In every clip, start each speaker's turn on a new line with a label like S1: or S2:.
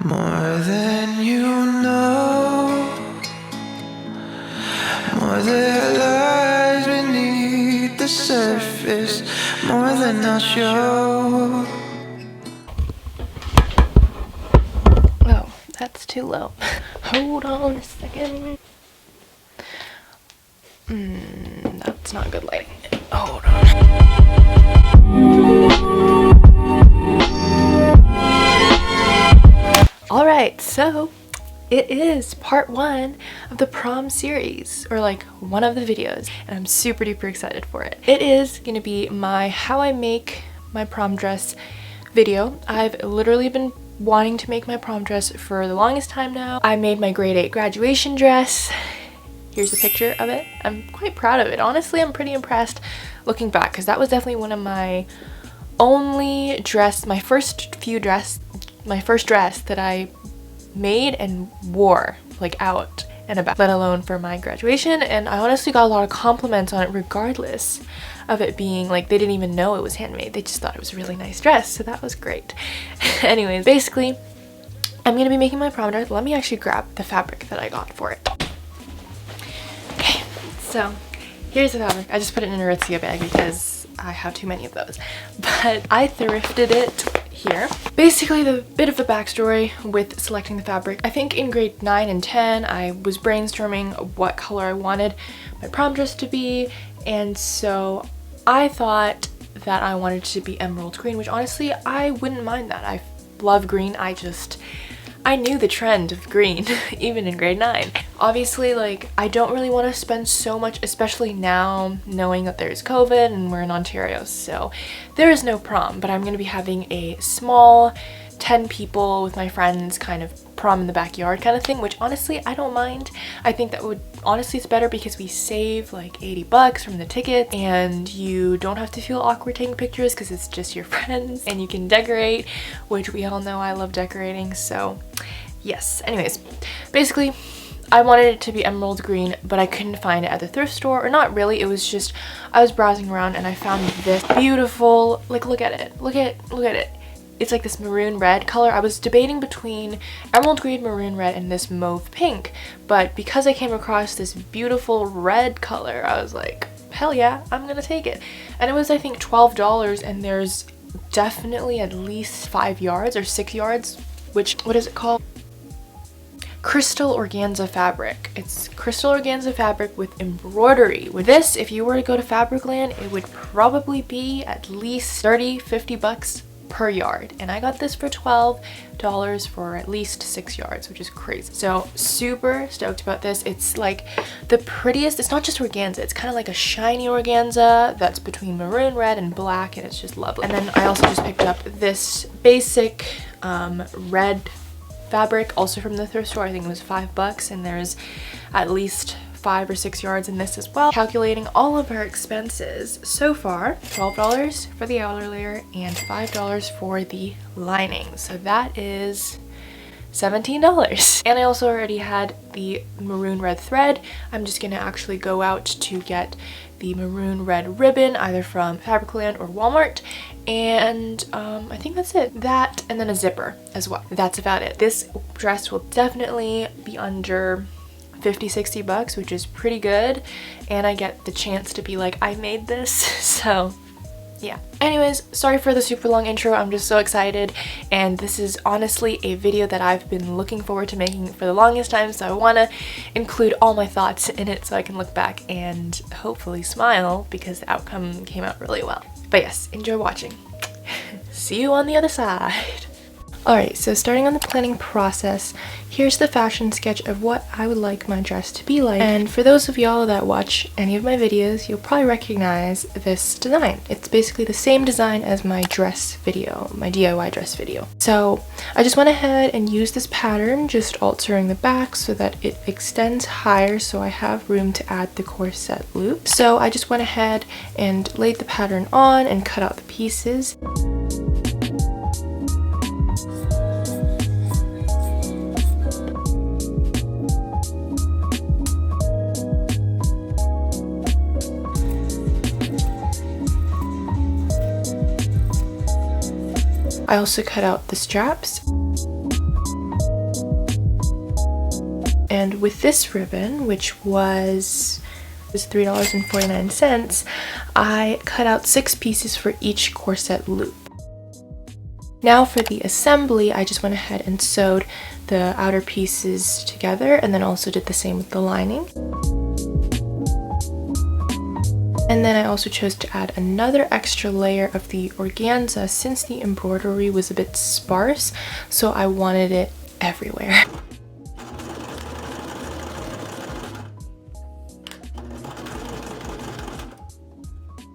S1: More than you know, more that lies beneath the surface, more than I'll show.
S2: Oh, that's too low. Hold on a second. That's not good lighting. Hold on. Alright, so it is part 1 of the prom series, or like one of the videos, and I'm super duper excited for it. It is going to be my how I make my prom dress video. I've literally been wanting to make my prom dress for the longest time now. I made my grade 8 graduation dress. Here's a picture of it. I'm quite proud of it. Honestly, I'm pretty impressed looking back, because that was definitely one of my only dress, my first dress that I made and wore like out and about, let alone for my graduation. And I honestly got a lot of compliments on it regardless of it being like, they didn't even know it was handmade. They just thought it was a really nice dress, so that was great. Anyways, basically I'm gonna be making my prom dress. Let me actually grab the fabric that I got for it. Okay, so here's the fabric. I just put it in a Aritzia bag because I have too many of those, but I thrifted it here. Basically, the bit of the backstory with selecting the fabric. I think in grade 9 and 10 I was brainstorming what color I wanted my prom dress to be, and so I thought that I wanted it to be emerald green, which honestly I wouldn't mind that. I love green. I knew the trend of green even in grade 9. Obviously, like, I don't really want to spend so much, especially now knowing that there's COVID and we're in Ontario, so there is no prom, but I'm going to be having a small 10 people with my friends kind of prom in the backyard kind of thing, which honestly I don't mind. I think that would, honestly, it's better because we save like 80 bucks from the ticket and you don't have to feel awkward taking pictures because it's just your friends, and you can decorate, which we all know I love decorating, so yes. Anyways, basically I wanted it to be emerald green, but I couldn't find it at the thrift store, or not really, it was just I was browsing around and I found this beautiful, like, look at it, look at it. It's like this maroon red color. I was debating between emerald green, maroon red, and this mauve pink, but because I came across this beautiful red color, I was like, hell yeah, I'm gonna take it. And it was, I think, $12, and there's definitely at least 5 yards or 6 yards, which, what is it called? Crystal organza fabric. It's crystal organza fabric with embroidery. With this, if you were to go to Fabricland, it would probably be at least 30-50 bucks per yard, and I got this for $12 for at least 6 yards, which is crazy. So super stoked about this. It's like the prettiest, it's not just organza, it's kind of like a shiny organza that's between maroon red and black, and it's just lovely. And then I also just picked up this basic red fabric, also from the thrift store. I think it was $5, and there's at least 5 or 6 yards in this as well. Calculating all of our expenses so far, $12 for the outer layer and $5 for the lining. So that is $17. And I also already had the maroon red thread. I'm just gonna actually go out to get the maroon red ribbon, either from Fabricland or Walmart, and I think that's it. That, and then a zipper as well. That's about it. This dress will definitely be under 50-60 bucks, which is pretty good, and I get the chance to be like, I made this, so yeah. Anyways, sorry for the super long intro. I'm just so excited, and this is honestly a video that I've been looking forward to making for the longest time, so I want to include all my thoughts in it so I can look back and hopefully smile because the outcome came out really well. But yes, enjoy watching. See you on the other side. Alright, so starting on the planning process, here's the fashion sketch of what I would like my dress to be like. And for those of y'all that watch any of my videos, you'll probably recognize this design. It's basically the same design as my dress video, my DIY dress video. So I just went ahead and used this pattern, just altering the back so that it extends higher so I have room to add the corset loop. So I just went ahead and laid the pattern on and cut out the pieces. I also cut out the straps. And with this ribbon, which was $3.49, I cut out 6 pieces for each corset loop. Now for the assembly, I just went ahead and sewed the outer pieces together and then also did the same with the lining. And then I also chose to add another extra layer of the organza since the embroidery was a bit sparse, so I wanted it everywhere.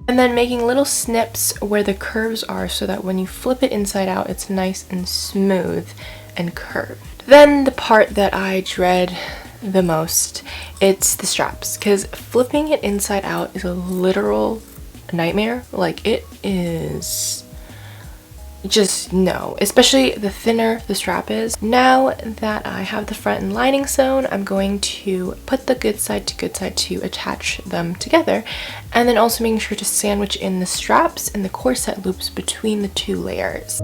S2: And then making little snips where the curves are so that when you flip it inside out, it's nice and smooth and curved. Then the part that I dread the most, it's the straps, because flipping it inside out is a literal nightmare. Like, it is just no, especially the thinner the strap is. Now that I have the front and lining sewn, I'm going to put the good side to attach them together, and then also making sure to sandwich in the straps and the corset loops between the 2 layers.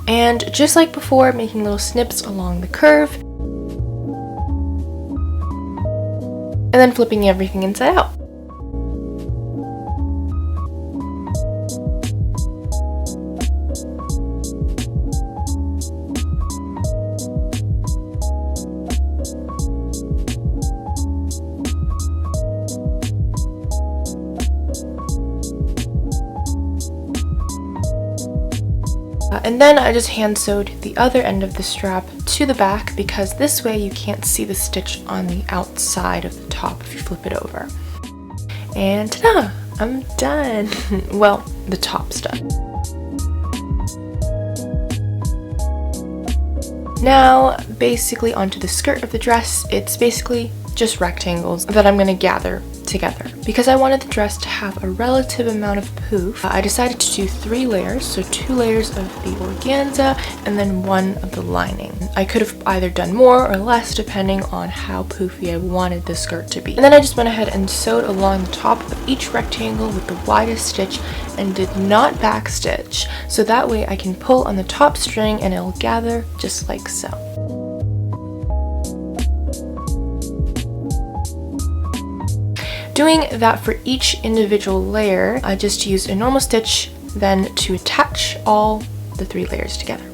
S2: And just like before, making little snips along the curve, and then flipping everything inside out. And then I just hand sewed the other end of the strap to the back, because this way you can't see the stitch on the outside of the top if you flip it over. And ta-da! I'm done. Well, the top's done. Now, basically onto the skirt of the dress. It's basically just rectangles that I'm going to gather together. Because I wanted the dress to have a relative amount of poof, I decided to do 3 layers, so 2 layers of the organza and then 1 of the lining. I could have either done more or less depending on how poofy I wanted the skirt to be. And then I just went ahead and sewed along the top of each rectangle with the widest stitch and did not backstitch, so that way I can pull on the top string and it'll gather just like so. Doing that for each individual layer, I just used a normal stitch then to attach all the 3 layers together.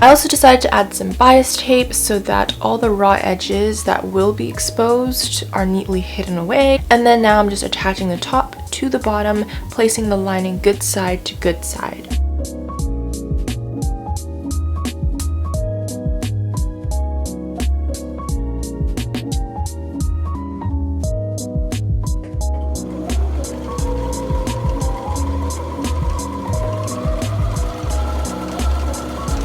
S2: I also decided to add some bias tape so that all the raw edges that will be exposed are neatly hidden away. And then now I'm just attaching the top to the bottom, placing the lining good side to good side.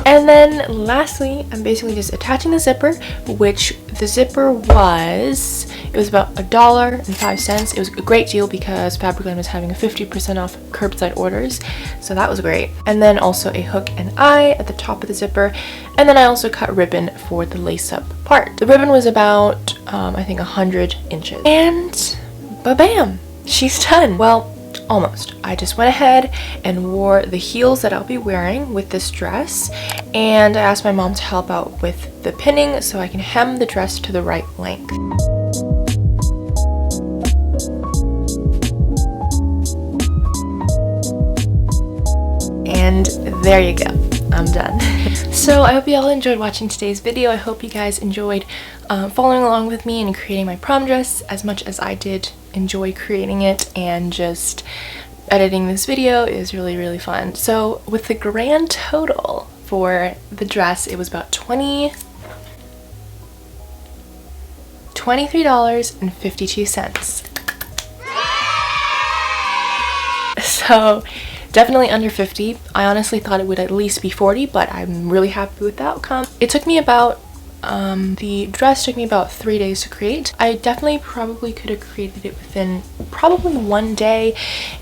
S2: And then lastly, I'm basically just attaching the zipper, which the zipper was about $1.05. It was a great deal because Fabricland was having a 50% off curbside orders, so that was great. And then also a hook and eye at the top of the zipper, and then I also cut ribbon for the lace-up part. The ribbon was about, I think 100 inches. And ba-bam! She's done! Well, almost. I just went ahead and wore the heels that I'll be wearing with this dress, and I asked my mom to help out with the pinning so I can hem the dress to the right length. And there you go. I'm done. So I hope you all enjoyed watching today's video. I hope you guys enjoyed following along with me and creating my prom dress as much as I did enjoy creating it, and just editing this video is really fun. So with the grand total for the dress, it was about $23.52. So definitely under 50. I honestly thought it would at least be 40, but I'm really happy with the outcome. It took me about The dress took me about 3 days to create. I definitely probably could have created it within probably 1 day.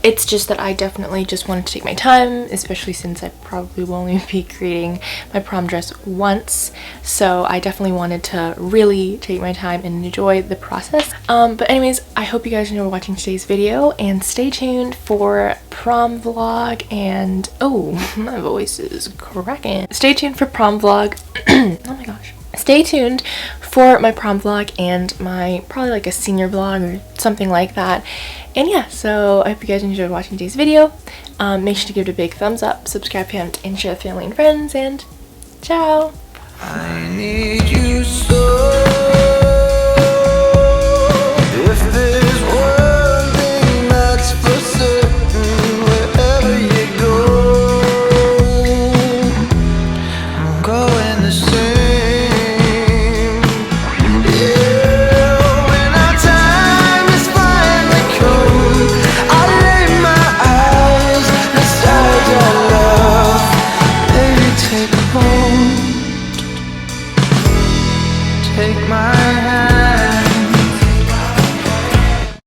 S2: It's just that I definitely just wanted to take my time, especially since I probably will only be creating my prom dress once. So I definitely wanted to really take my time and enjoy the process. But anyways, I hope you guys enjoyed watching today's video, and stay tuned for prom vlog. And oh, my voice is cracking. Stay tuned for prom vlog. Oh my gosh. Stay tuned for my prom vlog and my probably like a senior vlog or something like that. And yeah, so I hope you guys enjoyed watching today's video. Make sure to give it a big thumbs up, subscribe, comment, and share with family and friends, and ciao!
S1: I need you so. If there's one thing that's for certain, wherever you go, I'm going the same. Take my hand.